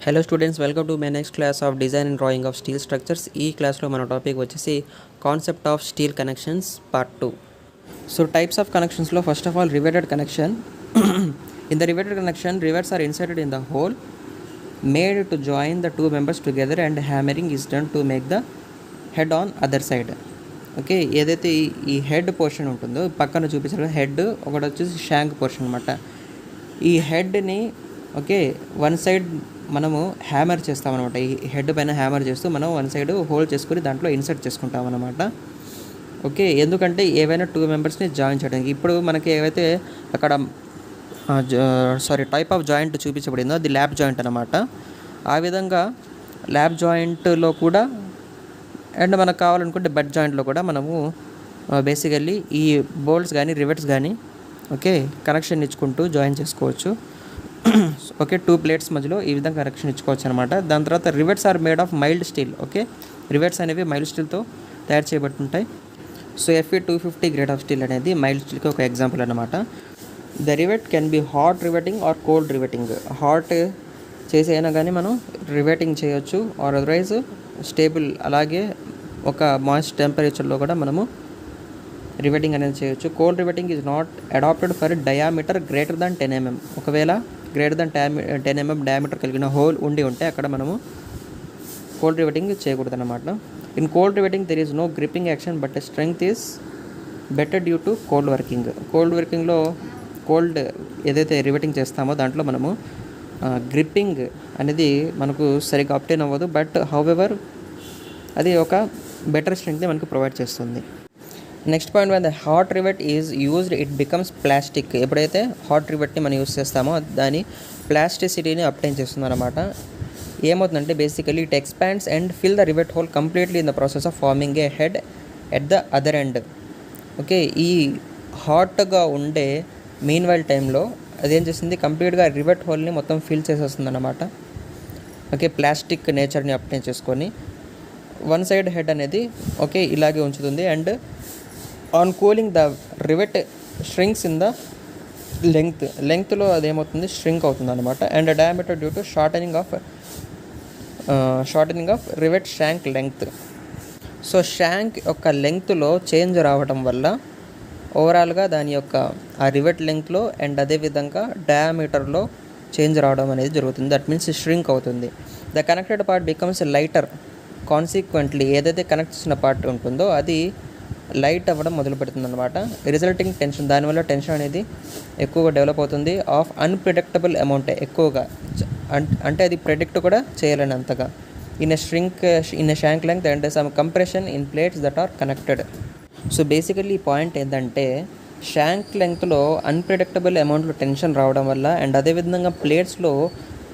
Hello students, welcome to my next class of design and drawing of steel structures. ఈ క్లాస్లో మన topic వచ్చేసి concept of steel connections part 2. So types of కనెక్షన్స్లో first of all riveted connection. In the riveted connection rivets are inserted in the hole made to join the two members together and hammering is done to make the head on other side. Okay, ఏదైతే ఈ head portion ఉంటుందో పక్కన చూపించారు head, ఒకటి వచ్చేసి shank portion అనమాట. ఈ హెడ్ని okay one side మనము హ్యామర్ చేస్తామన్నమాట. ఈ హెడ్ పైన హ్యామర్ చేస్తూ మనం వన్ సైడ్ హోల్డ్ చేసుకొని దాంట్లో ఇన్సర్ట్ చేసుకుంటాం అన్నమాట. ఓకే, ఎందుకంటే ఏవైనా టూ మెంబర్స్ని జాయిన్ చేయడానికి. ఇప్పుడు మనకి ఏవైతే అక్కడ టైప్ ఆఫ్ జాయింట్ చూపించబడిందో అది ల్యాప్ జాయింట్ అనమాట. ఆ విధంగా ల్యాప్ జాయింట్లో కూడా అండ్ మనకు కావాలనుకుంటే బెడ్ జాయింట్లో కూడా మనము బేసికల్లీ ఈ బోల్ట్స్ కానీ రివెట్స్ కానీ ఓకే కనెక్షన్ ఇచ్చుకుంటూ జాయిన్ చేసుకోవచ్చు. ఓకే, టూ ప్లేట్స్ మధ్యలో ఈ విధంగా కనెక్షన్ ఇచ్చుకోవచ్చు అనమాట. దాని తర్వాత rivets are made of mild steel. Okay, rivets అనేవి మైల్డ్ స్టీల్తో తయారు చేయబడుతుంటాయి. So FE 250 grade of steel అనేది మైల్డ్ స్టీల్కి ఒక ఎగ్జాంపుల్ అనమాట. The rivet can be hot riveting or cold riveting. Hot చేసి అయినా కానీ మనం రివెటింగ్ చేయొచ్చు, ఆర్ అదర్వైజ్ స్టేబుల్ అలాగే ఒక మాయిస్ట్ టెంపరేచర్లో కూడా మనము రివెటింగ్ అనేది చేయొచ్చు. Cold riveting is not adopted for diameter greater than 10 mm. ఒకవేళ గ్రేటర్ దాన్ 10 mm డయామీటర్ కలిగిన హోల్ ఉండి ఉంటే అక్కడ మనము కోల్డ్ రివెటింగ్ చేయకూడదు అనమాట. In cold riveting there is no gripping action but strength is better due to cold working. Cold వర్కింగ్లో cold ఏదైతే రివెటింగ్ చేస్తామో దాంట్లో మనము గ్రిప్పింగ్ అనేది మనకు సరిగ్గా అప్టైన్ అవ్వదు, బట్ హౌఎవర్ అది ఒక బెటర్ స్ట్రెంగ్త్ని మనకు ప్రొవైడ్ చేస్తుంది. Next point, when the hot rivet is used it becomes plastic. ఎప్పుడైతే హాట్ రివెట్ని మనం యూస్ చేస్తామో దాని ప్లాస్టిసిటీని అప్టైన్ చేస్తుంది అనమాట. ఏమవుతుందంటే basically it expands and fill the rivet whole completely in the process of farming A head at the other end. Okay, ఈ హాట్గా ఉండే మీన్ వైల్ టైంలో అదేం చేస్తుంది, కంప్లీట్గా రివెట్ హోల్ని మొత్తం ఫిల్ చేసేస్తుంది అనమాట. ఓకే, ప్లాస్టిక్ నేచర్ని అప్టైన్ చేసుకొని వన్ సైడ్ హెడ్ అనేది ఓకే ఇలాగే ఉంచుతుంది. And on cooling the rivet shrinks in the లెంగ్త్లో అదేమవుతుంది ష్రింక్ అవుతుంది అనమాట. And diameter due to shortening of rivet shank length. So shank యొక్క లెంగ్త్లో చేంజ్ రావడం వల్ల ఓవరాల్గా దాని యొక్క ఆ రివెట్ లెంగ్త్లో అండ్ అదేవిధంగా డయామీటర్లో చేంజ్ రావడం అనేది జరుగుతుంది. దట్ మీన్స్ ష్రింక్ అవుతుంది. The connected part becomes lighter. Consequently ఏదైతే కనెక్ట్ చేసిన పార్ట్ ఉంటుందో అది లైట్ అవ్వడం మొదలు పెడుతుంది అనమాట. రిజల్టింగ్ టెన్షన్, దానివల్ల టెన్షన్ అనేది ఎక్కువగా డెవలప్ అవుతుంది. ఆఫ్ అన్ప్రిడిక్టబుల్ అమౌంట్, ఎక్కువగా అంటే అది ప్రెడిక్ట్ కూడా చేయలేని అంతగా. In a shank length and some compression in plates that are connected. So basically ఈ పాయింట్ ఏంటంటే షాంక్ లెంగ్త్లో అన్ప్రిడిక్టబుల్ అమౌంట్లో టెన్షన్ రావడం వల్ల అండ్ అదేవిధంగా ప్లేట్స్లో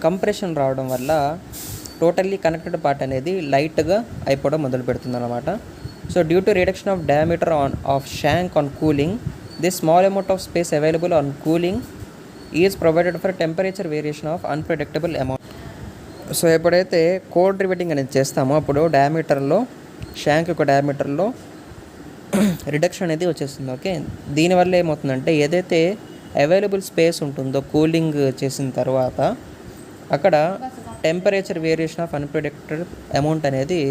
కంప్రెషన్ రావడం వల్ల టోటల్లీ కనెక్టెడ్ పార్ట్ అనేది లైట్గా అయిపోవడం మొదలు పెడుతుంది అనమాట. So due to reduction of diameter of shank on cooling, this small amount of space available on cooling is provided for temperature variation of unpredictable amount. So ఎప్పుడైతే cold riveting అనేది చేస్తామో అప్పుడు డయామీటర్లో షాంక్ యొక్క డయామీటర్లో రిడక్షన్ అనేది వచ్చేస్తుంది. Okay, దీనివల్ల ఏమవుతుందంటే ఏదైతే అవైలబుల్ స్పేస్ ఉంటుందో కూలింగ్ చేసిన తర్వాత అక్కడ టెంపరేచర్ వేరియేషన్ ఆఫ్ అన్ప్రెడిక్టెడ్ అమౌంట్ అనేది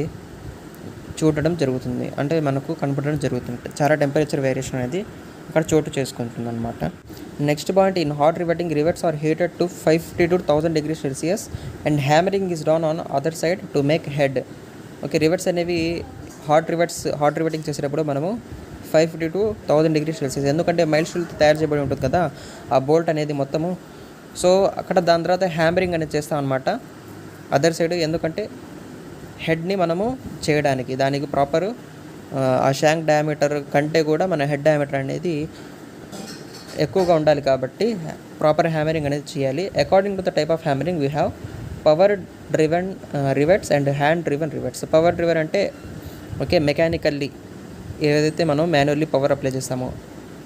చూడడం జరుగుతుంది, అంటే మనకు కనపడడం జరుగుతుంది. చాలా టెంపరేచర్ వేరియేషన్ అనేది అక్కడ చోటు చేసుకుంటుంది అనమాట. Next point, in hot riveting rivets are heated to 550 to 1000 degrees Celsius and hammering is down on other side to make head. Okay, rivets అనేవి హాట్ రివెటింగ్ చేసేటప్పుడు మనము 550 to 1000 degrees Celsius, ఎందుకంటే mild స్టీల్తో తయారు చేయబడి ఉంటుంది కదా ఆ బోల్ట్ అనేది మొత్తము. సో అక్కడ దాని తర్వాత హ్యామరింగ్ అనేది చేస్తాం అనమాట అదర్ సైడ్, ఎందుకంటే హెడ్ని మనము చేయడానికి దానికి ప్రాపర్ ఆ షాంక్ డయామీటర్ కంటే కూడా మన హెడ్ డయామీటర్ అనేది ఎక్కువగా ఉండాలి కాబట్టి ప్రాపర్ హ్యామరింగ్ అనేది చేయాలి. According to the type of hammering we have power driven rivets and hand driven rivets. Power driven అంటే ఓకే మెకానికల్లీ ఏదైతే మనం మాన్యువల్లీ పవర్ అప్లై చేస్తామో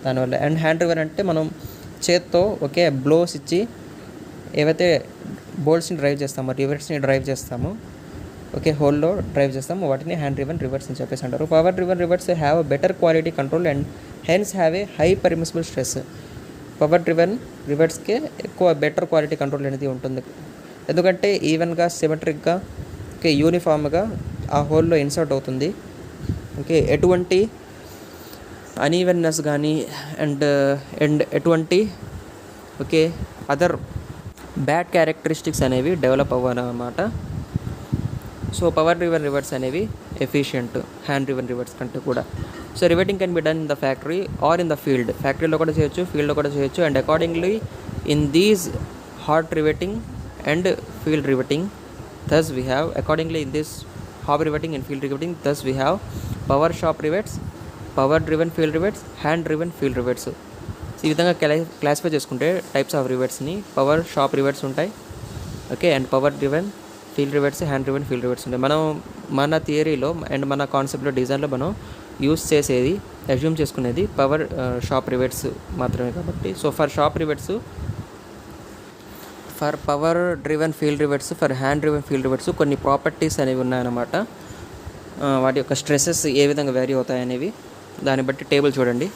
దానివల్ల, అండ్ హ్యాండ్ డ్రివెన్ అంటే మనం చేత్తో ఓకే బ్లోస్ ఇచ్చి ఏవైతే బోల్ట్స్ని డ్రైవ్ చేస్తామో రివెట్స్ని డ్రైవ్ చేస్తామో ఓకే హోల్లో డ్రైవ్ చేస్తాము వాటిని హ్యాండ్ డ్రివెన్ రివర్స్ అని చెప్పేసి అంటారు. Power driven rivets have a better quality control and hence have a high permissible stress. Power driven రివర్స్కే ఎక్కువ బెటర్ క్వాలిటీ కంట్రోల్ అనేది ఉంటుంది. ఎందుకంటే ఈవెన్గా సిమెట్రిక్గా ఓకే యూనిఫామ్గా ఆ హోల్లో ఇన్సర్ట్ అవుతుంది. ఓకే ఎటువంటి అన్ఈవెన్నెస్ కానీ అండ్ ఎటువంటి ఓకే అదర్ బ్యాడ్ క్యారెక్టరిస్టిక్స్ అనేవి డెవలప్ అవ్వాలన్నమాట. సో పవర్ డ్రివెన్ రివర్స్ అనేవి ఎఫిషియంట్ హ్యాండ్ డ్రివెన్ రివర్స్ కంటే కూడా. So riveting can be done in the factory or in the field. ఫ్యాక్టరీలో కూడా చేయొచ్చు, ఫీల్డ్లో కూడా చేయొచ్చు. And accordingly in these hot riveting and field riveting thus we have accordingly in this hot riveting and field riveting thus we have power shop rivets, power driven field rivets, hand driven field rivets. ఈ విధంగా classify చేసుకుంటే types of రివెట్స్ని power shop rivets ఉంటాయి. Okay and power driven field rivets, hand driven field rivets ఉంటాయి. మనం మన థియరీలో and మన కాన్సెప్ట్లో డిజైన్లో మనం యూస్ చేసేది అజ్యూమ్ చేసుకునేది పవర్ షాప్ రివెట్స్ మాత్రమే కాబట్టి. So for shop rivets, for power driven field rivets, for hand driven field rivets కొన్ని ప్రాపర్టీస్ అనేవి ఉన్నాయన్నమాట. వాటి యొక్క స్ట్రెసెస్ ఏ విధంగా వేరీ అవుతాయి అనేవి దాన్ని బట్టి టేబుల్ చూడండి.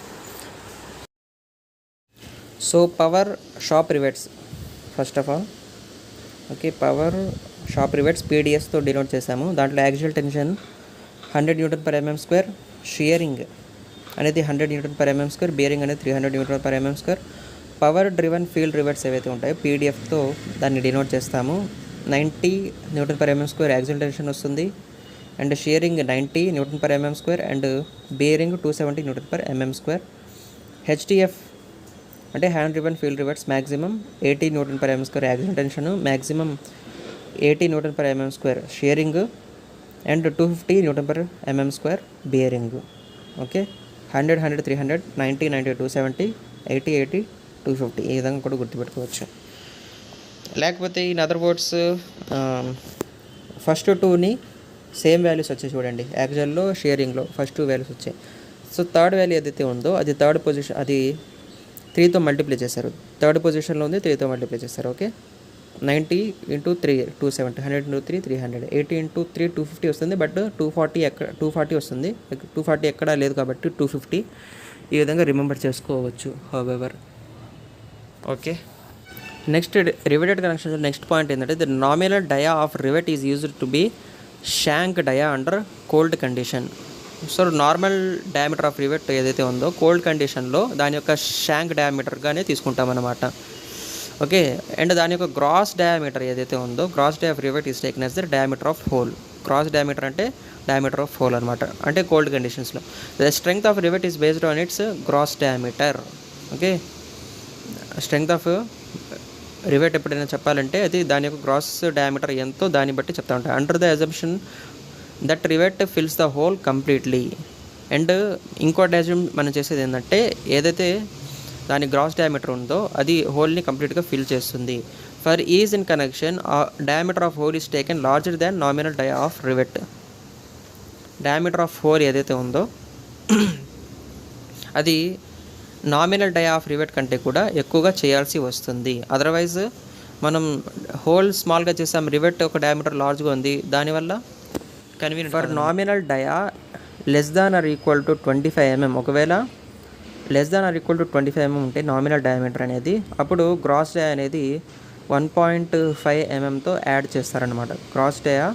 So power shop rivets first of all okay power shop rivets పీడిఎస్తో డినోట్ చేసాము. దాంట్లో యాక్సియల్ టెన్షన్ 100 Nm², షియరింగ్ అనేది 100 Nm², బేరింగ్ అనేది 300 Nm². Power driven field rivets ఏవైతే ఉంటాయో పీడిఎఫ్తో దాన్ని డినోట్ చేస్తాము. 90 Nm² యాక్సియల్ టెన్షన్ వస్తుంది and shearing 90 Nm² and bearing 270 Nm². HDF అంటే hand driven field rivets maximum 80 Nm² axial tension, maximum 80 Nm² shearing and 250 Nm² bearing. Okay 100 100 300 90 90 270 80 80 250 ఈ విధంగా కూడా గుర్తుపెట్టుకోవచ్చు. లేకపోతే ఇన్ అదర్ వర్డ్స్ ఫస్ట్ టూని సేమ్ వాల్యూస్ వచ్చాయి చూడండి. యాక్చువల్లో షేరింగ్లో ఫస్ట్ 2 వాల్యూస్ వచ్చాయి. సో థర్డ్ వాల్యూ ఏదైతే ఉందో అది థర్డ్ పొజిషన్, అది 3తో మల్టిప్లై చేశారు. థర్డ్ పొజిషన్లో ఉంది, 3తో మల్టిప్లై చేశారు. ఓకే 90 × 3 270, 100 × 3 300, 80 × 3 250 వస్తుంది. బట్ 240 వస్తుంది. 240 ఎక్కడా లేదు కాబట్టి 250 ఈ విధంగా రిమెంబర్ చేసుకోవచ్చు. However okay next riveted connections next point ఏంటంటే the nominal dia of rivet is used to be shank dia under cold condition. So normal diameter of rivet ఏదైతే ఉందో కోల్డ్ కండిషన్లో దాని యొక్క షాంక్ డయామీటర్గానే తీసుకుంటాం అన్నమాట. ఓకే అండ్ దాని యొక్క గ్రాస్ డయామీటర్ ఏదైతే ఉందో gross dia of rivet is taken as the diameter of hole. Cross diameter అంటే డయామీటర్ ఆఫ్ హోల్ అనమాట, అంటే కోల్డ్ కండిషన్స్లో. The strength of rivet is based on its gross diameter. Okay strength of rivet ఎప్పుడైనా చెప్పాలంటే అది దాని యొక్క gross diameter ఎంతో దాన్ని బట్టి చెప్తా ఉంటాయి. Under the assumption that rivet fils the whole completely. And ఇంకోటి అజ్యూమ్ మనం చేసేది ఏంటంటే ఏదైతే దాని గ్రాస్ డయామీటర్ ఉందో అది హోల్ని కంప్లీట్గా ఫిల్ చేస్తుంది. For is in connection diameter of whole is taken larger than nominal dia of rivet. Diameter of hole ఏదైతే ఉందో అది నామినల్ డయా ఆఫ్ రివెట్ కంటే కూడా ఎక్కువగా చేయాల్సి వస్తుంది. అదర్వైజ్ మనం హోల్ స్మాల్గా చేసాం, రివెట్ ఒక డయామీటర్ లార్జ్గా ఉంది, దానివల్ల convenient. For nominal dia less than or equal to 25 mm, ఒకవేళ less than or equal to 25 mm ఉంటే నామినల్ డయామీటర్ అనేది, అప్పుడు గ్రాస్ డయా అనేది 1.5 mmతో యాడ్ చేస్తారనమాట. గ్రాస్ డయా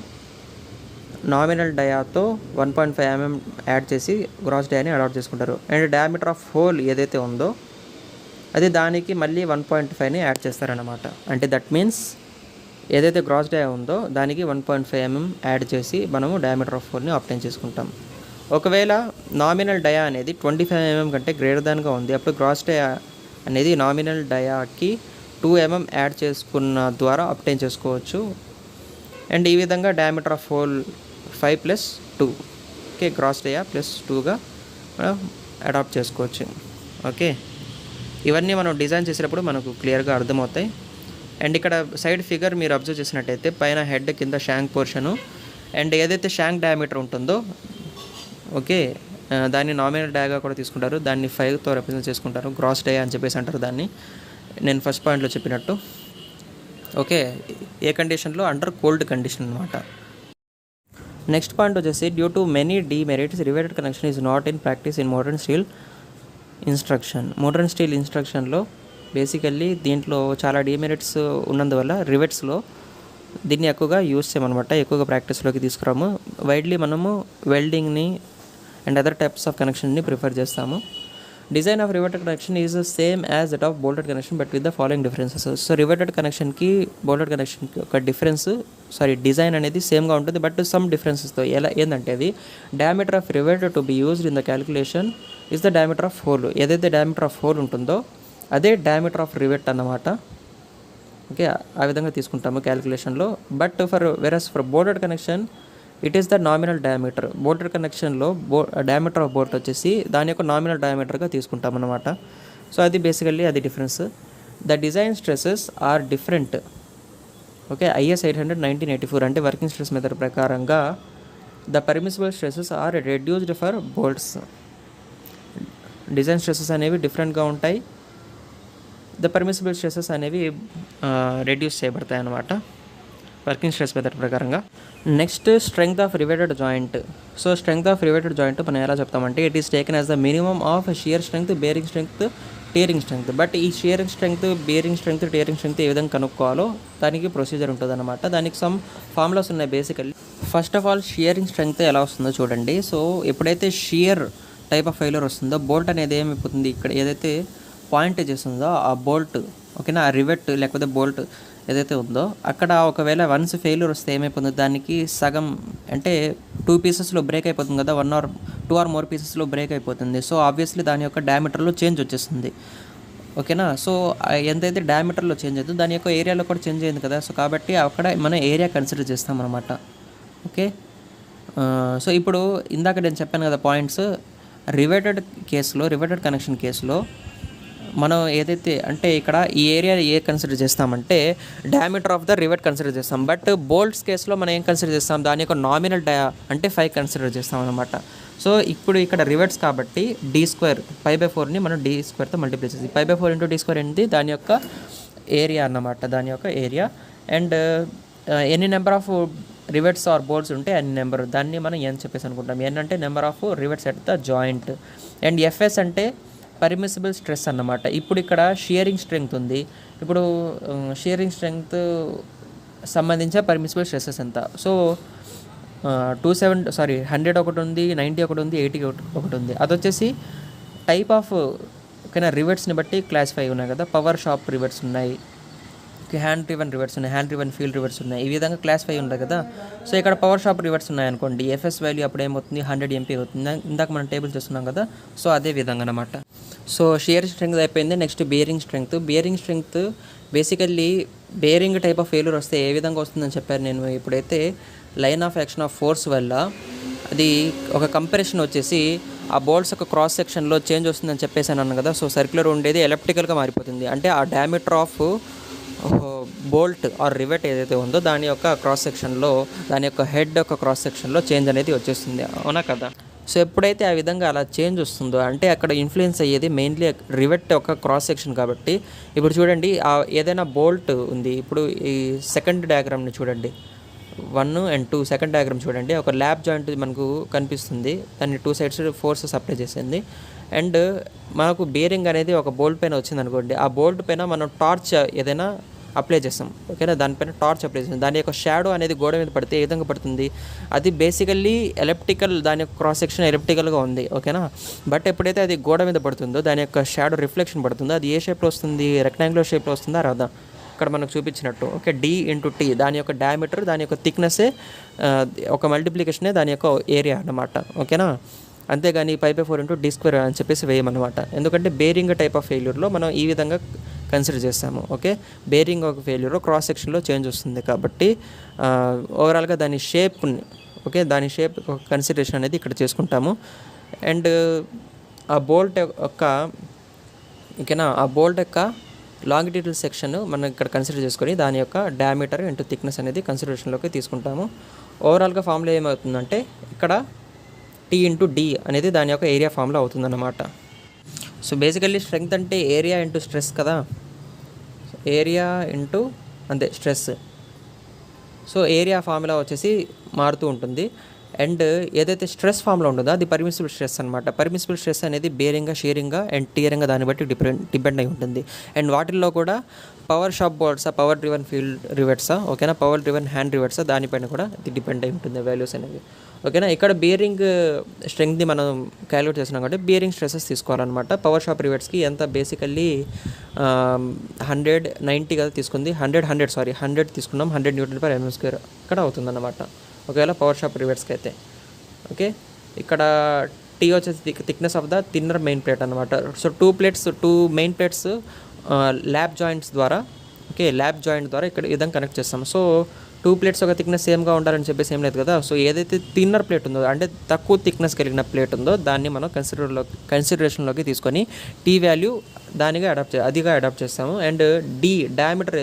నామినల్ డయాతో 1.5 mm యాడ్ చేసి గ్రాస్ డయాని అడాప్ట్ చేసుకుంటారు. అండ్ డయామీటర్ ఆఫ్ హోల్ ఏదైతే ఉందో అది దానికి మళ్ళీ 1.5ని యాడ్ చేస్తారనమాట. అంటే దట్ మీన్స్ ఏదైతే గ్రాస్ డయా ఉందో దానికి 1.5 mm యాడ్ చేసి మనము డయామీటర్ ఆఫ్ హోల్ని ఆప్టైన్ చేసుకుంటాం. ఒకవేళ నామినల్ డయా అనేది 25 mm కంటే గ్రేటర్ దాన్గా ఉంది, అప్పుడు గ్రాస్ డయా అనేది నామినల్ డయాకి 2 mm యాడ్ చేసుకున్న ద్వారా ఆప్టైన్ చేసుకోవచ్చు. అండ్ ఈ విధంగా diameter of hole 5 + 2 okay gross dia +2గా మనం అడాప్ట్ చేసుకోవచ్చు. ఓకే ఇవన్నీ మనం డిజైన్ చేసేటప్పుడు మనకు క్లియర్గా అర్థమవుతాయి. అండ్ ఇక్కడ సైడ్ ఫిగర్ మీరు అబ్జర్వ్ చేసినట్టయితే పైన హెడ్ కింద షాంక్ పోర్షను అండ్ ఏదైతే షాంక్ డయామీటర్ ఉంటుందో ఓకే దాన్ని నామినల్ డయాగా కూడా తీసుకుంటారు, దాన్ని 5తో రిప్రజెంట్ చేసుకుంటారు. గ్రాస్ డయా అని చెప్పేసి అంటారు దాన్ని, నేను ఫస్ట్ పాయింట్లో చెప్పినట్టు. ఓకే ఏ కండిషన్లో అండర్ కోల్డ్ కండిషన్ అనమాట. నెక్స్ట్ పాయింట్ వచ్చేసి due to many demerits riveted connection is not in practice in modern steel instruction. Modern steel ఇన్స్ట్రక్షన్లో బేసికల్లీ దీంట్లో చాలా డీమెరిట్స్ ఉన్నందువల్ల రివెట్స్లో దీన్ని ఎక్కువగా యూస్ చేయమన్నమాట, ఎక్కువగా ప్రాక్టీస్లోకి తీసుకురాము. వైడ్లీ మనము వెల్డింగ్ని అండ్ అదర్ టైప్స్ ఆఫ్ కనెక్షన్ని ప్రిఫర్ చేస్తాము. Design of riveted connection is same as that of bolted connection but with the following differences. So రివర్టెడ్ కనెక్షన్కి బోల్టెడ్ కనెక్షన్కి ఒక డిజైన్ అనేది సేమ్గా ఉంటుంది, బట్ సమ్ డిఫరెన్సెస్తో. ఏంటంటే అది diameter of riveted to be used in the calculation is the diameter of hole. ఏదైతే డయామీటర్ ఆఫ్ హోల్ ఉంటుందో అదే డయామీటర్ ఆఫ్ రివెట్ అన్నమాట. ఓకే, ఆ విధంగా తీసుకుంటాము క్యాలిక్యులేషన్లో. But for bolted connection it is the nominal diameter. బోల్టెడ్ కనెక్షన్లో డయామీటర్ ఆఫ్ బోల్ట్ వచ్చేసి దాని యొక్క నామినల్ డయామీటర్గా తీసుకుంటాం అన్నమాట. సో అది బేసికల్లీ అది difference. The design stresses are different. Okay, IS 800 1984 అంటే వర్కింగ్ స్ట్రెస్ మెథడ్ ప్రకారంగా the permissible stresses are reduced for bolts. Design stresses అనేవి డిఫరెంట్గా ఉంటాయి, ద పర్మిసిబుల్ స్ట్రెసెస్ అనేవి రెడ్యూస్ చేయబడతాయి అన్నమాట వర్కింగ్ స్ట్రెస్ మెథడ్ ప్రకారంగా. Next strength of riveted joint. So strength of riveted joint మనం ఎలా చెప్తామంటే it is taken as the minimum of shear strength, bearing strength, tearing strength. But ఈ shearing strength, bearing strength, tearing strength ఏ విధంగా కనుక్కోవాలో దానికి procedure ఉంటుంది అనమాట. దానికి సమ్ ఫార్ములాస్ ఉన్నాయి basically. First of all shearing strength ఎలా వస్తుందో చూడండి. సో ఎప్పుడైతే షియర్ టైప్ ఆఫ్ ఫెయిల్యూర్ వస్తుందో బోల్ట్ అనేది ఏమైపోతుంది, ఇక్కడ ఏదైతే పాయింట్ చేస్తుందో ఆ బోల్ట్, ఓకేనా, ఆ రివెట్ లేకపోతే బోల్ట్ ఏదైతే ఉందో అక్కడ ఒకవేళ వన్స్ ఫెయిల్యూర్ వస్తే ఏమైపోతుంది, దానికి సగం అంటే 2 పీసెస్లో బ్రేక్ అయిపోతుంది కదా, 1 or 2 or more పీసెస్లో బ్రేక్ అయిపోతుంది. సో ఆబ్వియస్లీ దాని యొక్క డయామీటర్లో చేంజ్ వచ్చేస్తుంది. ఓకేనా, సో ఎంతైతే డయామీటర్లో చేంజ్ అవుతుందో దాని యొక్క ఏరియాలో కూడా చేంజ్ అయింది కదా. సో కాబట్టి అక్కడ మనం ఏరియా కన్సిడర్ చేస్తాం అనమాట. ఓకే, సో ఇప్పుడు ఇందాక నేను చెప్పాను కదా పాయింట్స్. రివేటెడ్ కనెక్షన్ కేసులో మనం ఏదైతే అంటే ఇక్కడ ఈ ఏరియా కన్సిడర్ చేస్తామంటే diameter of the rivet consider చేస్తాం. బట్ బోల్ట్స్ కేసులో మనం ఏం కన్సిడర్ చేస్తాం, దాని యొక్క నామినల్ అంటే 5 కన్సిడర్ చేస్తాం అనమాట. సో ఇప్పుడు ఇక్కడ రివెట్స్ కాబట్టి d² π/4ని మనం d²తో మల్టిప్లై చేసి π/4 × d² ఏంటి, దాని యొక్క ఏరియా అన్నమాట, దాని యొక్క ఏరియా. అండ్ ఎన్ని number of rivets or bolts ఉంటే అన్ని నెంబర్, దాన్ని మనం n చెప్పేసి అనుకుంటాం. n అంటే number of rivets at the joint. And fs అంటే పర్మిసిబుల్ స్ట్రెస్ అన్నమాట. ఇప్పుడు ఇక్కడ షియరింగ్ స్ట్రెంగ్త్ ఉంది. ఇప్పుడు షియరింగ్ స్ట్రెంగ్త్ సంబంధించిన పర్మిసిబుల్ స్ట్రెసెస్ ఎంత. సో 100 ఒకటి ఉంది, 90 ఒకటి ఉంది, 80 ఒకటి ఉంది. అది వచ్చేసి టైప్ ఆఫ్ ఓకేనా రివెట్స్ని బట్టి క్లాసిఫై ఉన్నాయి కదా. పవర్ షాప్ రివెట్స్ ఉన్నాయి, హ్యాండ్ డ్రివెన్ రివర్స్ ఉన్నాయి, హ్యాండ్ డ్రివెన్ ఫీల్డ్ రివర్స్ ఉన్నాయి. ఈ విధంగా క్లాసిఫై ఉంటాయి కదా. సో ఇక్కడ పవర్ షాప్ రివర్స్ ఉన్నాయనుకోండి, FS వాల్యూ అప్పుడు ఏమవుతుంది, 100 MP అవుతుంది. ఇందాక మనం టేబుల్ చేస్తున్నాం కదా. సో అదే విధంగా అనమాట. సో షియర్ స్ట్రెంగ్త్ అయిపోయింది. Next bearing strength basically bearing type of failure వస్తే ఏ విధంగా వస్తుందని చెప్పారు నేను. ఇప్పుడైతే line of action of force వల్ల అది ఒక కంప్రెషన్ వచ్చేసి ఆ బోల్ట్స్ యొక్క క్రాస్ సెక్షన్లో చేంజ్ వస్తుందని చెప్పేసి అన్నాను కదా. సో సర్క్యులర్ ఉండేది ఎలిప్టికల్గా మారిపోతుంది. అంటే ఆ diameter of bolt or rivet ఏదైతే ఉందో దాని యొక్క క్రాస్ సెక్షన్లో, దాని యొక్క హెడ్ యొక్క క్రాస్ సెక్షన్లో చేంజ్ అనేది వచ్చేస్తుంది, అవునా కదా. సో ఎప్పుడైతే ఆ విధంగా అలా చేంజ్ వస్తుందో అంటే అక్కడ ఇన్ఫ్లుయెన్స్ అయ్యేది మెయిన్లీ రివెట్ యొక్క క్రాస్ సెక్షన్ కాబట్టి. ఇప్పుడు చూడండి, ఏదైనా బోల్ట్ ఉంది. ఇప్పుడు ఈ సెకండ్ డయాగ్రామ్ని చూడండి, 1 and 2 సెకండ్ డయాగ్రామ్ చూడండి. ఒక ల్యాబ్ జాయింట్ మనకు కనిపిస్తుంది, దాన్ని 2 sides ఫోర్సెస్ అప్లై చేసింది. అండ్ మనకు బేరింగ్ అనేది ఒక బోల్ట్ పైన వచ్చింది అనుకోండి, ఆ బోల్ట్ పైన మనం టార్చ్ ఏదైనా అప్లై చేస్తాం, ఓకేనా, దానిపైన టార్చ్ అప్లై చేస్తాం. దాని యొక్క షాడో అనేది గోడ మీద పడితే ఏ విధంగా పడుతుంది, అది బేసికల్లీ ఎలిప్టికల్, దాని యొక్క క్రాస్ సెక్షన్ ఎలిప్టికల్గా ఉంది, ఓకేనా. బట్ ఎప్పుడైతే అది గోడ మీద పడుతుందో దాని యొక్క షాడో రిఫ్లెక్షన్ పడుతుందో అది ఏ షేప్లో వస్తుంది, రెక్టాంగులర్ షేప్లో వస్తుందా రాదా, ఇక్కడ మనకు చూపించినట్టు. ఓకే, D × T దాని యొక్క డయామీటర్, దాని యొక్క థిక్నెస్సే ఒక మల్టిప్లికేషనే దాని యొక్క ఏరియా అన్నమాట, ఓకేనా. అంతేగాని π/4 × d² అని చెప్పేసి వేయమన్నమాట. ఎందుకంటే బేరింగ్ టైప్ ఆఫ్ ఫెయిల్యూర్లో మనం ఈ విధంగా కన్సిడర్ చేస్తాము. ఓకే, బేరింగ్ ఒక ఫెయిల్యూర్లో క్రాస్ సెక్షన్లో చేంజ్ వస్తుంది కాబట్టి ఓవరాల్గా దాని షేప్ని, ఓకే, దాని షేప్ కన్సిడరేషన్ అనేది ఇక్కడ చేసుకుంటాము. అండ్ ఆ బోల్ట్ యొక్క, ఓకేనా, ఆ బోల్ట్ యొక్క లాంగిట్యూడల్ సెక్షన్ మనం ఇక్కడ కన్సిడర్ చేసుకొని దాని యొక్క డయామీటర్ ఇంటూ థిక్నెస్ అనేది కన్సిడరేషన్లోకి తీసుకుంటాము. ఓవరాల్గా ఫార్ములా ఏమవుతుందంటే ఇక్కడ T × D అనేది దాని యొక్క ఏరియా ఫార్ములా అవుతుందన్నమాట. సో బేసికల్లీ స్ట్రెంగ్త్ అంటే ఏరియా ఇంటూ స్ట్రెస్ కదా, ఏరియా ఇంటూ అంతే స్ట్రెస్. సో ఏరియా ఫార్ములా వచ్చేసి మారుతూ ఉంటుంది. అండ్ ఏదైతే స్ట్రెస్ ఫామ్లో ఉంటుందో అది పర్మిసిబుల్ స్ట్రెస్ అనమాట. పర్మిసిబుల్ స్ట్రెస్ అనేది బేరింగ్గా, షేరింగ్గా అండ్ టీరింగ్గా దాన్ని బట్టి డిపెండ్ అయి ఉంటుంది. అండ్ వాటిల్లో కూడా పవర్ షాప్ బోల్ట్సా, పవర్ డ్రివెన్ ఫీల్డ్ రివెట్సా, ఓకేనా, పవర్ డ్రివెన్ హ్యాండ్ రివెట్సా, దానిపైన కూడా ఇది డిపెండ్ అయి ఉంటుంది వాల్యూస్ అనేవి, ఓకేనా. ఇక్కడ బేరింగ్ స్ట్రెంగ్త్ని మనం క్యాలిక్యులేట్ చేస్తున్నాం కాబట్టి బేరింగ్ స్ట్రెసెస్ తీసుకోవాలన్నమాట. పవర్ షాప్ రివెట్స్కి ఎంత బేసికల్లీ 190 కదా తీసుకుంది, 100 తీసుకున్నాం, 100 Nm/mm² ఇక్కడ అవుతుందన్నమాట ఒకవేళ పవర్ షాప్ రివెట్స్కి అయితే. ఓకే, ఇక్కడ టీ వచ్చేసి thickness of the thinner main plate అనమాట. So two main plates lap joints ద్వారా, ఓకే, ల్యాబ్ జాయింట్ ద్వారా ఇక్కడ విధంగా కనెక్ట్ చేస్తాం. సో 2 ప్లేట్స్ ఒక థిక్నెస్ సేమ్గా ఉండాలని చెప్పేసి ఏం లేదు కదా. సో ఏదైతే థిన్నర్ ప్లేట్ ఉందో, అంటే తక్కువ థిక్నెస్ కలిగిన ప్లేట్ ఉందో దాన్ని మనం కన్సిడరేషన్లోకి తీసుకొని టీ వాల్యూ దానిగా అదిగా అడాప్ట్ చేస్తాము. అండ్ డయామీటర్,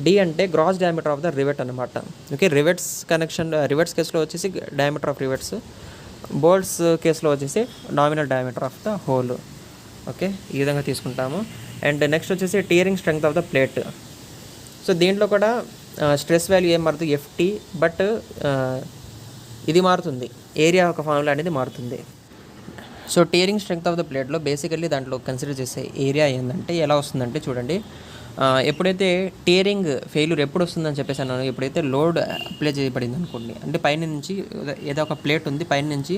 డి అంటే gross diameter of the rivet అనమాట. ఓకే, రివెట్స్ కేసులో వచ్చేసి డయామీటర్ ఆఫ్ రివెట్స్, బోల్ట్స్ కేసులో వచ్చేసి nominal diameter of the hole. Okay, ఈ విధంగా తీసుకుంటాము. అండ్ నెక్స్ట్ వచ్చేసి tearing strength of the plate. So దీంట్లో కూడా స్ట్రెస్ వాల్యూ ఏం మారుతుంది, ఎఫ్టీ, బట్ ఇది మారుతుంది, ఏరియా ఒక ఫార్ములా అనేది మారుతుంది. So tearing strength of the ప్లేట్లో బేసికల్లీ దాంట్లో కన్సిడర్ చేసే ఏరియా ఏంటంటే ఎలా వస్తుందంటే చూడండి, ఎప్పుడైతే టీరింగ్ ఫెయిల్యూర్ ఎప్పుడు వస్తుందని చెప్పేసి అన్నాను, ఎప్పుడైతే లోడ్ అప్లై చేయబడింది అనుకోండి, అంటే పైన నుంచి ఏదో ఒక ప్లేట్ ఉంది, పైన నుంచి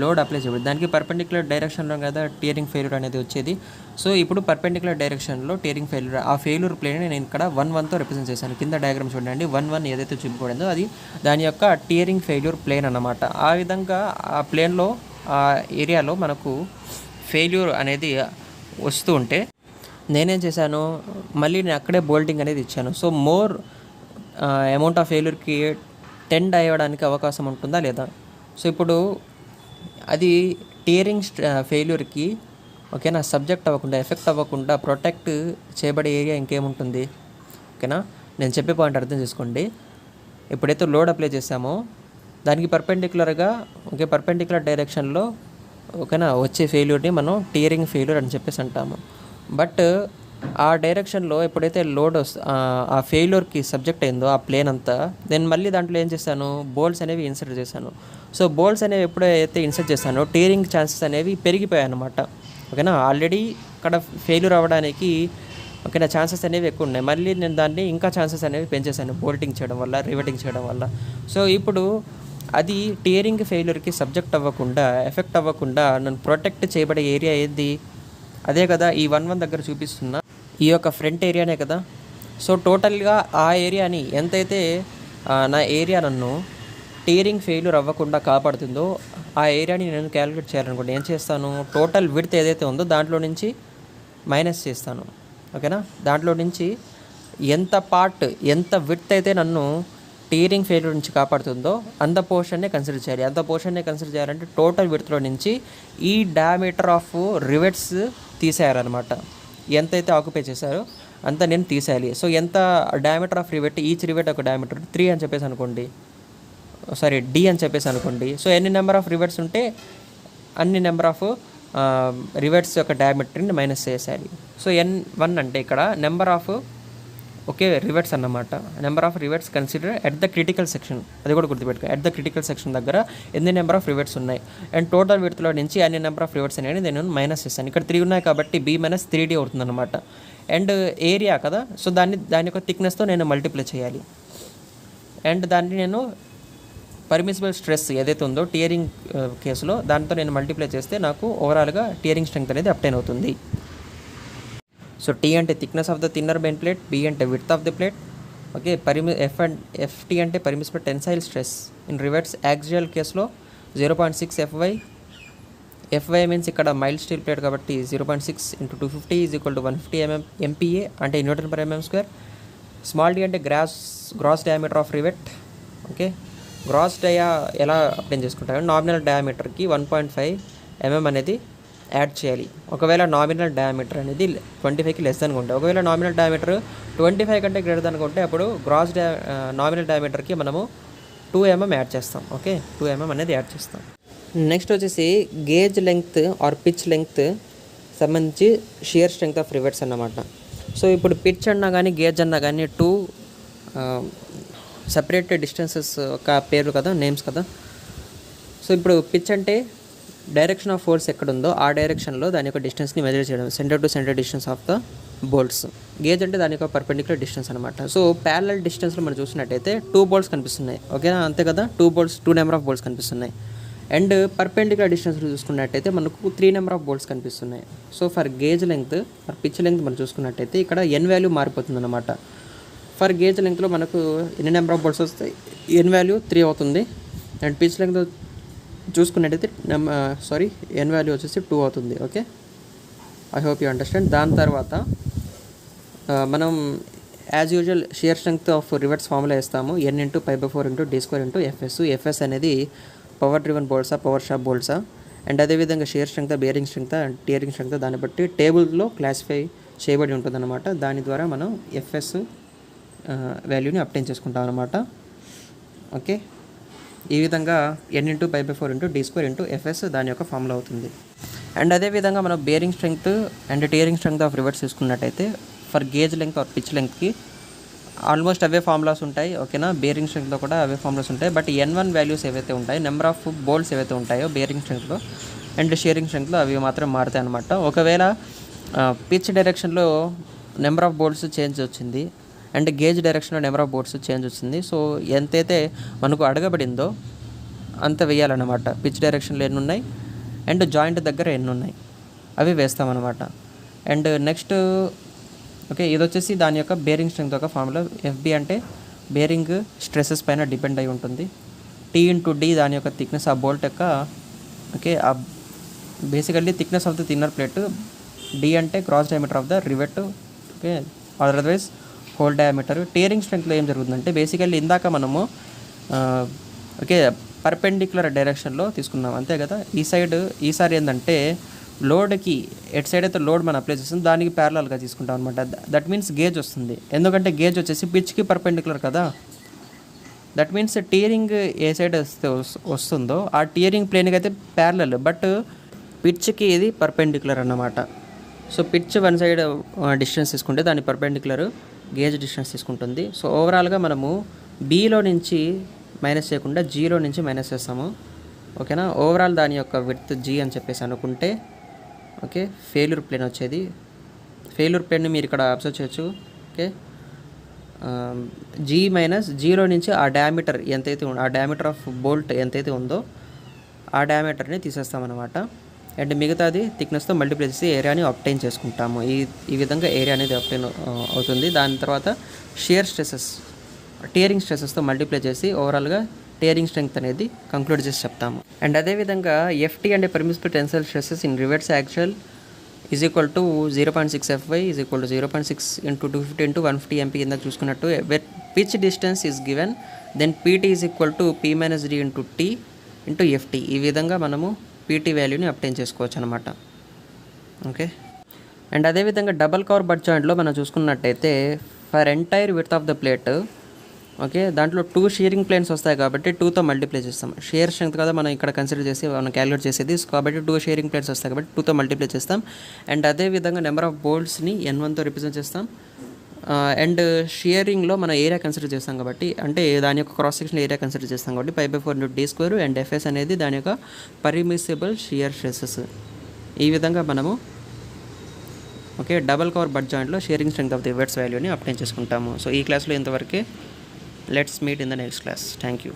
లోడ్ అప్లై చేయబడింది, దానికి పర్పెండిక్యులర్ డైరెక్షన్లో కదా టీరింగ్ ఫెయిల్యూర్ అనేది వచ్చేది. సో ఇప్పుడు పర్పెండిక్యులర్ డైరెక్షన్లో టీరింగ్ ఫెయిల్యూర్, ఆ ఫెయిల్యూర్ ప్లేన్ నేను ఇక్కడ 1-1తో రిప్రజెంట్ చేశాను. కింద డయాగ్రామ్ చూడండి, 1-1 ఏదైతే చూపబడిందో అది దాని యొక్క టీరింగ్ ఫెయిల్యూర్ ప్లేన్ అన్నమాట. ఆ విధంగా ఆ ప్లేన్లో, ఆ ఏరియాలో మనకు ఫెయిల్యూర్ అనేది వస్తూ ఉంటే నేనేం చేశాను, మళ్ళీ నేను అక్కడే బోల్టింగ్ అనేది ఇచ్చాను. సో మోర్ అమౌంట్ ఆఫ్ ఫెయిల్యూర్కి టెండ్ అయ్యడానికి అవకాశం ఉంటుందా లేదా. సో ఇప్పుడు అది టీరింగ్ ఫెయిల్యూర్కి, ఓకేనా, సబ్జెక్ట్ అవ్వకుండా, ఎఫెక్ట్ అవ్వకుండా ప్రొటెక్ట్ చేయబడే ఏరియా ఇంకేముంటుంది, ఓకేనా. నేను చెప్పే పాయింట్ అర్థం చేసుకోండి. ఎప్పుడైతే లోడ్ అప్లై చేసామో దానికి పర్పెండిక్యులర్గా, ఓకే, పర్పెండిక్యులర్ డైరెక్షన్లో, ఓకేనా, వచ్చే ఫెయిల్యూర్ని మనం టీరింగ్ ఫెయిల్యూర్ అని చెప్పేసి అంటాము. బట్ ఆ డైరెక్షన్లో ఎప్పుడైతే లోడ్ ఆ ఫెయిల్యూర్కి సబ్జెక్ట్ అయిందో ఆ ప్లేన్ అంతా, నేను మళ్ళీ దాంట్లో ఏం చేశాను, బోల్ట్స్ అనేవి ఇన్సర్ట్ చేశాను. సో బోల్ట్స్ అనేవి ఎప్పుడైతే ఇన్సర్ట్ చేశానో టీరింగ్ ఛాన్సెస్ అనేవి పెరిగిపోయాయి అన్నమాట, ఓకేనా. ఆల్రెడీ అక్కడ ఫెయిల్యూర్ అవ్వడానికి, ఓకేనా, ఛాన్సెస్ అనేవి ఎక్కువ ఉన్నాయి. మళ్ళీ నేను దాన్ని ఇంకా ఛాన్సెస్ అనేవి పెంచేశాను బోల్టింగ్ చేయడం వల్ల, రివెటింగ్ చేయడం వల్ల. సో ఇప్పుడు అది టీరింగ్ ఫెయిల్యూర్కి సబ్జెక్ట్ అవ్వకుండా, ఎఫెక్ట్ అవ్వకుండా నన్ను ప్రొటెక్ట్ చేయబడే ఏరియా ఏది, అదే కదా ఈ 1-1 దగ్గర చూపిస్తున్న ఈ యొక్క ఫ్రంట్ ఏరియానే కదా. సో టోటల్గా ఆ ఏరియాని ఎంతైతే నా ఏరియా నన్ను టీరింగ్ ఫెయిల్యూర్ అవ్వకుండా కాపాడుతుందో ఆ ఏరియాని నేను క్యాలిక్యులేట్ చేయాలనుకుంటే ఏం చేస్తాను, టోటల్ విడ్త్ ఏదైతే ఉందో దాంట్లో నుంచి మైనస్ చేస్తాను, ఓకేనా. దాంట్లో నుంచి ఎంత విడ్త్ అయితే నన్ను టీరింగ్ ఫెయిల్యూర్ నుంచి కాపాడుతుందో అంత పోర్షన్నే కన్సిడర్ చేయాలి. అంత పోర్షన్నే కన్సిడర్ చేయాలంటే టోటల్ విడ్త్లో నుంచి ఈ డయామీటర్ ఆఫ్ రివెట్స్ తీసేయాలన్నమాట. ఎంతైతే ఆక్యుపై చేశారో అంత నేను తీసేయాలి. సో ఎంత diameter of rivet, each rivet ఒక డయామీటర్ 3 అని చెప్పేసి అనుకోండి, డి అని చెప్పేసి అనుకోండి. సో ఎన్ని నెంబర్ ఆఫ్ రివెట్స్ ఉంటే అన్ని నెంబర్ ఆఫ్ రివెట్స్ యొక్క డయామీటర్ని మైనస్ చేసేయాలి. సో N1 అంటే ఇక్కడ నెంబర్ ఆఫ్, ఓకే, రివెట్స్ అన్నమాట. Number of rivets consider at the critical section, అది కూడా గుర్తుపెట్టుకో, ఎట్ ద క్రిటికల్ సెక్షన్ దగ్గర ఎన్ని నెంబర్ ఆఫ్ రివెట్స్ ఉన్నాయి అండ్ టోటల్ విడ్త్లో నుంచి అన్ని నెంబర్ ఆఫ్ రివెట్స్ అనేది నేను మైనస్ చేస్తాను. ఇక్కడ 3 ఉన్నాయి కాబట్టి B - 3D అవుతుంది అనమాట. అండ్ ఏరియా కదా, సో దాని యొక్క థిక్నెస్తో నేను మల్టిప్లై చేయాలి. అండ్ దాన్ని నేను పర్మిసిబుల్ స్ట్రెస్ ఏదైతే ఉందో టీరింగ్ కేసులో దాంతో నేను మల్టిప్లై చేస్తే నాకు ఓవరాల్గా టీరింగ్ స్ట్రెంగ్త్ అనేది అప్టైన్ అవుతుంది. సో T అంటే thickness of the thinner main plate, B అంటే width of the plate, okay. FT అంటే permissible tensile stress in rivets axial కేసులో 0.6 FY మీన్స్ ఇక్కడ మైల్డ్ స్టీల్ ప్లేట్ కాబట్టి 0.6 × 250 = 150 MPa అంటే Nm/mm². స్మాల్ d అంటే gross diameter of rivet, okay. Gross dia ఎలా apply చేసుకుంటాము, nominal డయామీటర్కి 1.5 mm అనేది యాడ్ చేయాలి. ఒకవేళ నామినల్ డయామీటర్ అనేది 25కి లెస్ అనుకుంటే, ఒకవేళ నామినల్ డయామీటర్ 25 కంటే గ్రేటర్ అనుకుంటే అప్పుడు నామినల్ డయామీటర్కి మనము 2 mm యాడ్ చేస్తాం, ఓకే. 2 mm అనేది యాడ్ చేస్తాం. నెక్స్ట్ వచ్చేసి gauge length or pitch length సంబంధించి షియర్ స్ట్రెంగ్త్ ఆఫ్ రివెట్స్ అన్నమాట. సో ఇప్పుడు పిచ్ అన్నా కానీ గేజ్ అన్నా కానీ 2 సపరేట్ డిస్టెన్సెస్ ఒక పేర్లు కదా, నేమ్స్ కదా. ఇప్పుడు పిచ్ అంటే డైరెక్షన్ ఆఫ్ ఫోర్స్ ఎక్కడుందో ఆ డైరెక్షన్లో దాని యొక్క డిస్టెన్స్ని మెజర్ చేయడం, centre to centre distance of the bolts. Gauge అంటే దాని యొక్క పర్పెండిక్యులర్ డిస్టెన్స్ అనమాట. సో ప్యారలల్ డిస్టెన్స్లో మనం చూసినట్టయితే 2 బోల్ట్స్ కనిపిస్తున్నాయి, ఓకేనా, అంతే కదా. 2 నెంబర్ ఆఫ్ బోల్ట్స్ కనిపిస్తున్నాయి. అండ్ పర్పెండిక్యులర్ డిస్టెన్స్లో చూసుకున్నట్టయితే మనకు 3 నెంబర్ ఆఫ్ బోల్ట్స్ కనిపిస్తున్నాయి. So for gauge length, for pitch length మనం చూసుకున్నట్టయితే ఇక్కడ ఎన్ వాల్యూ మారిపోతుంది అనమాట. ఫర్ గేజ్ లెంగ్త్లో మనకు ఎన్ని నెంబర్ ఆఫ్ బోల్ట్స్ వస్తాయి, ఎన్ వాల్యూ 3 అవుతుంది. అండ్ పిచ్ లెంగ్త్ చూసుకున్నట్టయితే ఎన్ వాల్యూ వచ్చేసి 2 అవుతుంది. Okay, I hope you understand. దాని తర్వాత మనం as usual shear strength of reverse formula వేస్తాము, n × π/4 × d² × fs. fs అనేది పవర్ డ్రివెన్ బోల్ట్సా, పవర్ షాఫ్ట్ బోల్ట్సా, అండ్ అదేవిధంగా shear strength, bearing strength and tearing strength దాన్ని బట్టి టేబుల్లో క్లాసిఫై చేయబడి ఉంటుందన్నమాట. దాని ద్వారా మనం ఎఫ్ఎస్ వాల్యూని అప్టైన్ చేసుకుంటాం అనమాట. ఓకే, ఈ విధంగా n × π/4 × d² × fs దాని యొక్క ఫార్ములా అవుతుంది. అండ్ అదేవిధంగా మనం bearing strength and tearing strength of rivets తీసుకున్నట్టయితే for gauge length or pitch లెంగ్త్కి ఆల్మోస్ట్ అవే ఫార్ములాస్ ఉంటాయి, ఓకేనా. బేరింగ్ స్ట్రెంగ్త్లో కూడా అవే ఫార్ములాస్ ఉంటాయి. బట్ n1 వాల్యూస్ ఏవైతే ఉంటాయో, నెంబర్ ఆఫ్ బోల్ట్స్ ఏవైతే ఉంటాయో బేరింగ్ స్ట్రెంగ్త్లో అండ్ షియరింగ్ స్ట్రెంగ్త్లో అవి మాత్రం మారుతాయి అనమాట. ఒకవేళ పిచ్ డైరెక్షన్లో నెంబర్ ఆఫ్ బోల్ట్స్ చేంజ్ వచ్చింది అండ్ గేజ్ డైరెక్షన్లో నెంబర్ ఆఫ్ బోల్ట్స్ చేంజ్ వచ్చింది. సో ఎంతైతే మనకు అడగబడిందో అంత వేయాలన్నమాట. పిచ్ డైరెక్షన్లో ఎన్ని ఉన్నాయి అండ్ జాయింట్ దగ్గర ఎన్ని ఉన్నాయి అవి వేస్తామన్నమాట. అండ్ నెక్స్ట్ ఓకే, ఇది వచ్చేసి దాని యొక్క బేరింగ్ స్ట్రెంగ్త్ యొక్క ఫార్ములా. ఎఫ్బి అంటే బేరింగ్ స్ట్రెసెస్ పైన డిపెండ్ అయి ఉంటుంది. టీ × d దాని యొక్క థిక్నెస్ ఆ బోల్ట్ యొక్క, ఓకే, ఆ basically thickness of the thinner plate. D అంటే gross diameter of the rivet, okay, otherwise hole diameter. Tearing స్ట్రెంగ్త్లో ఏం జరుగుతుందంటే బేసికల్లీ ఇందాక మనము ఓకే పర్పెండిక్యులర్ డైరెక్షన్లో తీసుకున్నాం, అంతే కదా. ఈసారి ఏంటంటే లోడ్కి ఎట్ సైడ్ అయితే లోడ్ మనం అప్లై చేస్తుంది దానికి ప్యారలల్గా తీసుకుంటాం అనమాట. దట్ మీన్స్ గేజ్ వస్తుంది, ఎందుకంటే గేజ్ వచ్చేసి పిచ్కి పర్పెండిక్యులర్ కదా. That means tearing A side వస్తుందో ఆ టియరింగ్ ప్లేన్కి అయితే ప్యారలల్, బట్ పిచ్కి ఇది పర్పెండిక్యులర్ అన్నమాట. So pitch one side distance తీసుకుంటే దాని పర్పెండిక్యులర్ గేజ్ డిస్టెన్స్ తీసుకుంటుంది. సో ఓవరాల్గా మనము బీలో నుంచి మైనస్ చేయకుండా జీలో నుంచి మైనస్ చేస్తాము, ఓకేనా. ఓవరాల్ దాని యొక్క విడ్త్ జీ అని చెప్పేసి అనుకుంటే, ఓకే, ఫెయిల్యూర్ ప్లేన్ వచ్చేది. ఫెయిల్యూర్ ప్లేన్ని మీరు ఇక్కడ అబ్జర్వ్ చేయొచ్చు, ఓకే. జీ మైనస్ జీలో నుంచి ఆ డయామీటర్ ఎంతైతే ఆ డయామీటర్ ఆఫ్ బోల్ట్ ఎంతైతే ఉందో ఆ డయామీటర్ని తీసేస్తామన్నమాట. అండ్ మిగతాది థిక్నెస్తో మల్టిప్లై చేసి ఏరియాని అప్టైన్ చేసుకుంటాము. ఈ విధంగా ఏరియా అనేది అప్టైన్ అవుతుంది. దాని తర్వాత షియర్ స్ట్రెసెస్, టియరింగ్ స్ట్రెసెస్తో మల్టిప్లై చేసి ఓవరాల్గా టియరింగ్ స్ట్రెంగ్త్ అనేది కంక్లూడ్ చేసి చెప్తాము. అండ్ అదేవిధంగా ఎఫ్టీ అంటే permissible tensile stresses in rivets actual is equal to 0.6 FY is equal to 0.6 × 250 × 150 MP కింద చూసుకున్నట్టు pitch distance is given, then PT is equal to P - D × T × FT. ఈ విధంగా మనము పీటీ వాల్యూని అప్టైన్ చేసుకోవచ్చు అనమాట. ఓకే, అండ్ అదేవిధంగా double cover butt జాయింట్లో మనం చూసుకున్నట్టయితే for entire width of the plate, okay, దాంట్లో 2 షియరింగ్ ప్లేన్స్ వస్తాయి కాబట్టి 2తో మల్టిప్లై చేస్తాం. షియర్ స్ట్రెంగ్త్ కదా మనం ఇక్కడ కన్సిడర్ చేసి మనం క్యాలిక్యులేట్ చేసేది, కాబట్టి 2 షియరింగ్ ప్లేన్స్ వస్తాయి కాబట్టి 2తో మల్టిప్లై చేస్తాం. అండ్ అదేవిధంగా నెంబర్ ఆఫ్ బోల్ట్స్ని n1తో రిప్రజెంట్ చేస్తాం. అండ్ షియరింగ్లో మనం ఏరియా కన్సిడర్ చేస్తాం కాబట్టి, అంటే దాని యొక్క క్రాస్ సెక్షన్ ఏరియా కన్సిడర్ చేస్తాం కాబట్టి π/4 × d². అండ్ ఎఫ్ఎస్ అనేది దాని యొక్క పర్మిసిబుల్ షియర్ స్ట్రెసెస్. ఈ విధంగా మనము, ఓకే, డబల్ కవర్ బట్ జాయింట్లో shearing strength of the rivets వాల్యూని అప్టైన్ చేసుకుంటాము. సో ఈ క్లాస్లో ఇంతవరకే. Let's meet in the next class. Thank you.